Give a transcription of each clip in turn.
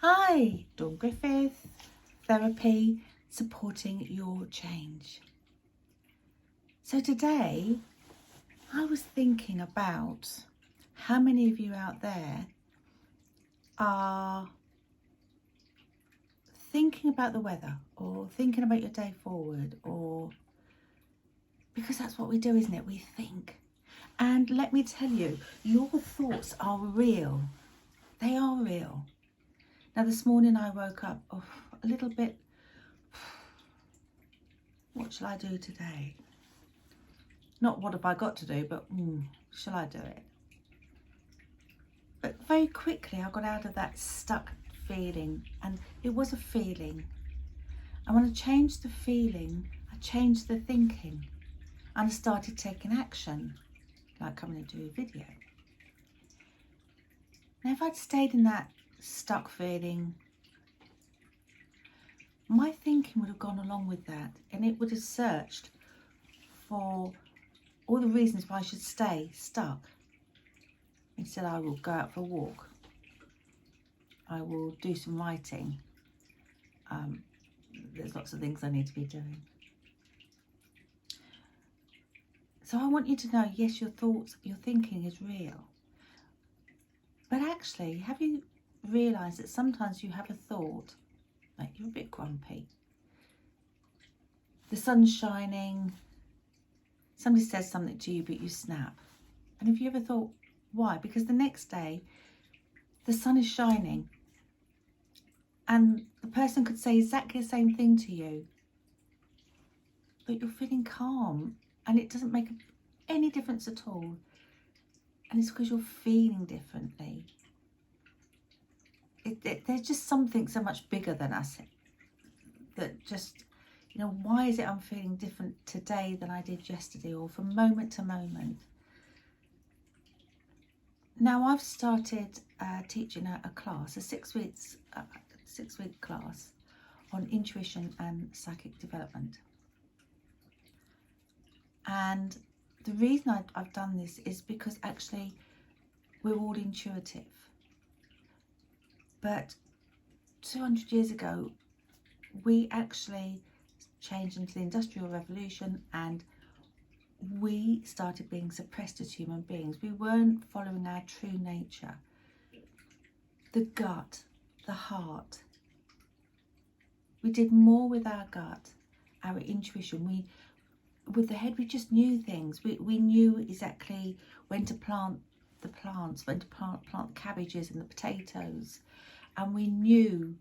Hi, Dawn Griffith, Therapy Supporting Your Change. So today I was thinking about how many of you out there are thinking about the weather or thinking about your day forward, or because that's what we do, isn't it? We think. And let me tell you, your thoughts are real. They are real. Now this morning I woke up a little bit, what shall I do today? Not what have I got to do, but shall I do it? But very quickly I got out of that stuck feeling, and it was a feeling. And when I changed the feeling, I changed the thinking, and I started taking action, like coming to do a video. Now if I'd stayed in that stuck feeling, my thinking would have gone along with that, and it would have searched for all the reasons why I should stay stuck. Instead, I will go out for a walk. I will do some writing. There's lots of things I need to be doing. So I want you to know, yes, your thoughts, your thinking is real. But actually, have you realised that sometimes you have a thought, like you're a bit grumpy. The sun's shining, somebody says something to you, but you snap. And have you ever thought, why? Because the next day, the sun is shining, and the person could say exactly the same thing to you, but you're feeling calm, and it doesn't make any difference at all. And it's because you're feeling differently. There's just something so much bigger than us that just, why is it I'm feeling different today than I did yesterday, or from moment to moment? Now I've started teaching a class, a 6 week class on intuition and psychic development. And the reason I've done this is because actually we're all intuitive. But 200 years ago, we actually changed into the Industrial Revolution, and we started being suppressed as human beings. We weren't following our true nature, the gut, the heart. We did more with our gut, our intuition. With the head, we just knew things. We knew exactly when to plant the plants, when to plant cabbages and the potatoes. And we knew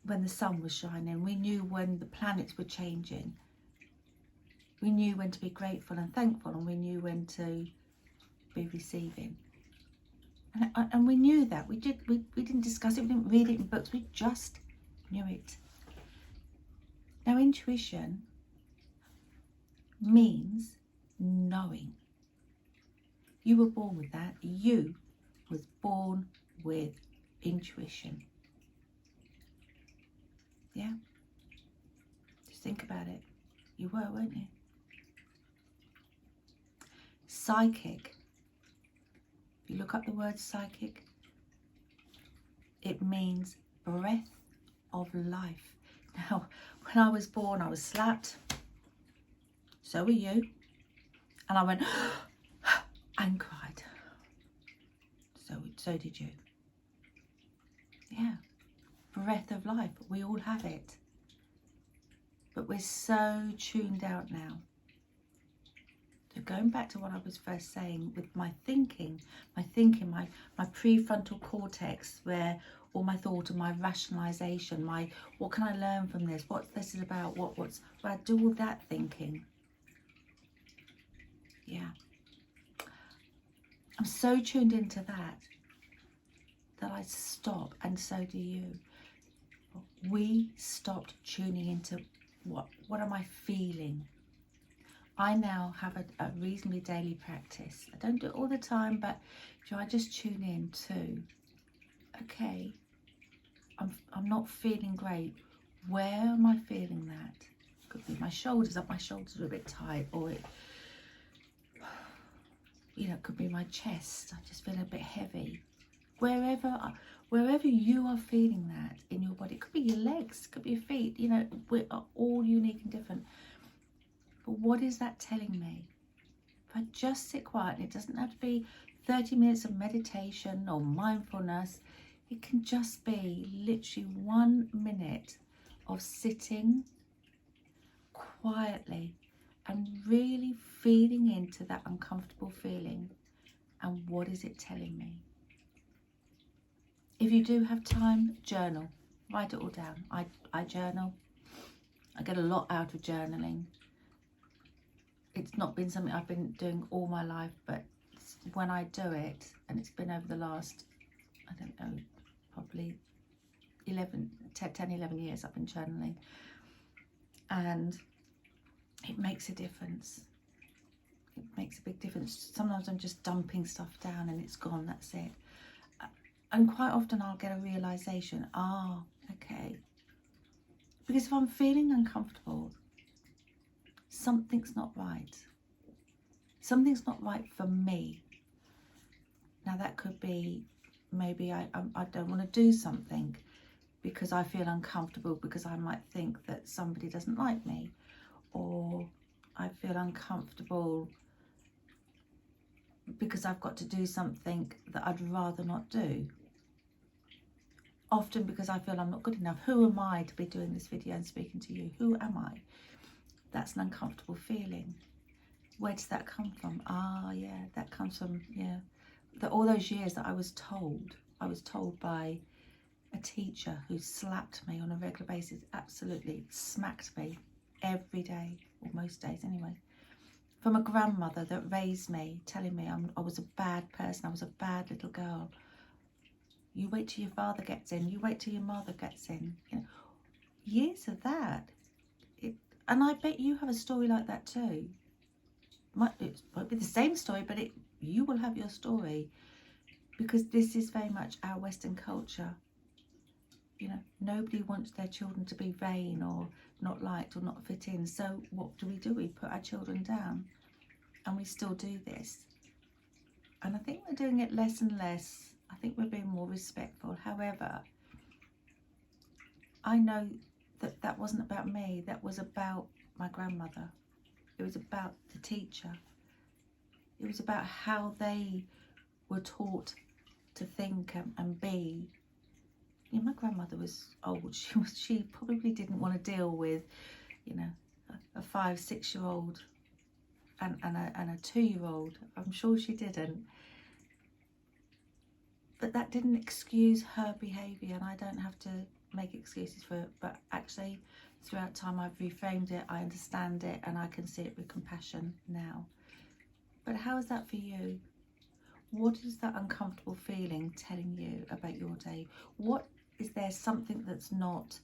when the sun was shining. We knew when the planets were changing. We knew when to be grateful and thankful, and we knew when to be receiving. And we knew that. We didn't discuss it, we didn't read it in books, we just knew it. Now intuition means knowing. You were born with that. You was born with intuition. Yeah? Just think about it. You were, weren't you? Psychic. If you look up the word psychic, it means breath of life. Now, when I was born, I was slapped. So were you. And I went and cried. So did you. Yeah. Breath of life. We all have it. But we're so tuned out now. So going back to what I was first saying with my thinking, my prefrontal cortex, where all my thought and my rationalization, what can I learn from this? What's this is about? Where I do all that thinking. Yeah. I'm so tuned into that I stop, and so do you. We stopped tuning into what am I feeling. I now have a reasonably daily practice. I don't do it all the time, but I just tune in to, okay, I'm not feeling great. Where am I feeling that? Could be my shoulders up. My shoulders are a bit tight, or it could be my chest. I just feel a bit heavy. wherever you are feeling that in your body. It could be your legs, it could be your feet, you know, we are all unique and different. But what is that telling me? If I just sit quiet, and it doesn't have to be 30 minutes of meditation or mindfulness, it can just be literally 1 minute of sitting quietly and really feeding into that uncomfortable feeling. And what is it telling me? If you do have time, journal. Write it all down. I journal. I get a lot out of journaling. It's not been something I've been doing all my life, but when I do it, and it's been over the last, I don't know, probably 10, 11 years I've been journaling, and it makes a difference. It makes a big difference. Sometimes I'm just dumping stuff down and it's gone, that's it. And quite often I'll get a realization, okay. Because if I'm feeling uncomfortable, something's not right. Something's not right for me. Now that could be, maybe I don't want to do something because I feel uncomfortable, because I might think that somebody doesn't like me, or I feel uncomfortable because I've got to do something that I'd rather not do. Often because I feel I'm not good enough. Who am I to be doing this video and speaking to you? Who am I? That's an uncomfortable feeling. Where does that come from? Yeah, that comes from, all those years that I was told by a teacher who slapped me on a regular basis, absolutely smacked me every day, or most days anyway. From a grandmother that raised me, telling me I was a bad person, I was a bad little girl. You wait till your father gets in, you wait till your mother gets in. You know, years of that. And I bet you have a story like that too. It won't be the same story, but you will have your story, because this is very much our Western culture. You know, nobody wants their children to be vain or not liked or not fit in. So what do? We put our children down, and we still do this. And I think we're doing it less and less. I think we're being more respectful. However, I know that wasn't about me. That was about my grandmother. It was about the teacher. It was about how they were taught to think and be. You know, my grandmother was old. She probably didn't want to deal with, you know, a 5-6-year-old and a 2-year-old. I'm sure she didn't. But that didn't excuse her behaviour, and I don't have to make excuses for it. But actually, throughout time, I've reframed it, I understand it, and I can see it with compassion now. But how is that for you? What is that uncomfortable feeling telling you about your day? What is there something that's not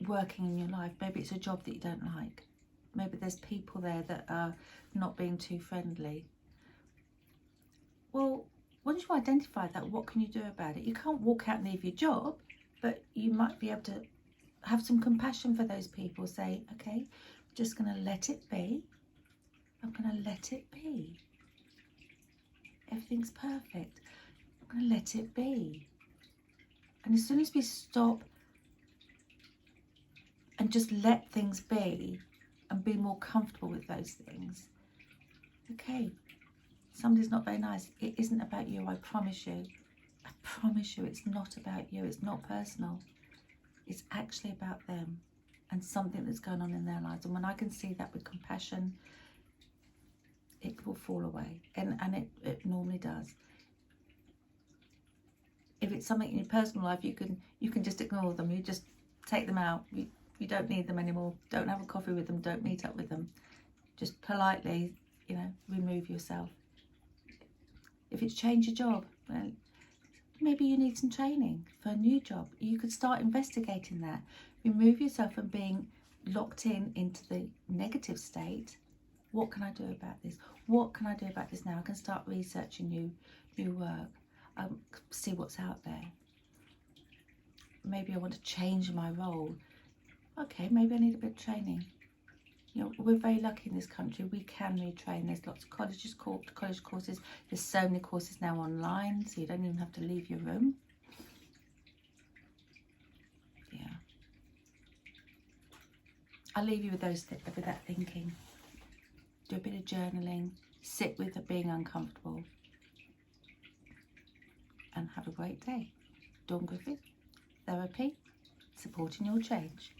working in your life? Maybe it's a job that you don't like. Maybe there's people there that are not being too friendly. Well, once you identify that, what can you do about it? You can't walk out and leave your job, but you might be able to have some compassion for those people. Say, okay, I'm just going to let it be. I'm going to let it be. Everything's perfect. I'm going to let it be. And as soon as we stop and just let things be and be more comfortable with those things, okay, somebody's not very nice. It isn't about you, I promise you. I promise you it's not about you. It's not personal. It's actually about them and something that's going on in their lives. And when I can see that with compassion, it will fall away. And it normally does. If it's something in your personal life, you can just ignore them. You just take them out. You don't need them anymore. Don't have a coffee with them. Don't meet up with them. Just politely, you know, remove yourself. If it's change your job, well, maybe you need some training for a new job. You could start investigating that. Remove yourself from being locked into the negative state. What can I do about this? What can I do about this now? I can start researching new work. See what's out there. Maybe I want to change my role. Okay, maybe I need a bit of training. You know, we're very lucky in this country. We can retrain. There's lots of college courses. There's so many courses now online, so you don't even have to leave your room. Yeah. I'll leave you with with that thinking. Do a bit of journaling. Sit with it being uncomfortable. And have a great day. Dawn Griffith, Therapy, supporting your change.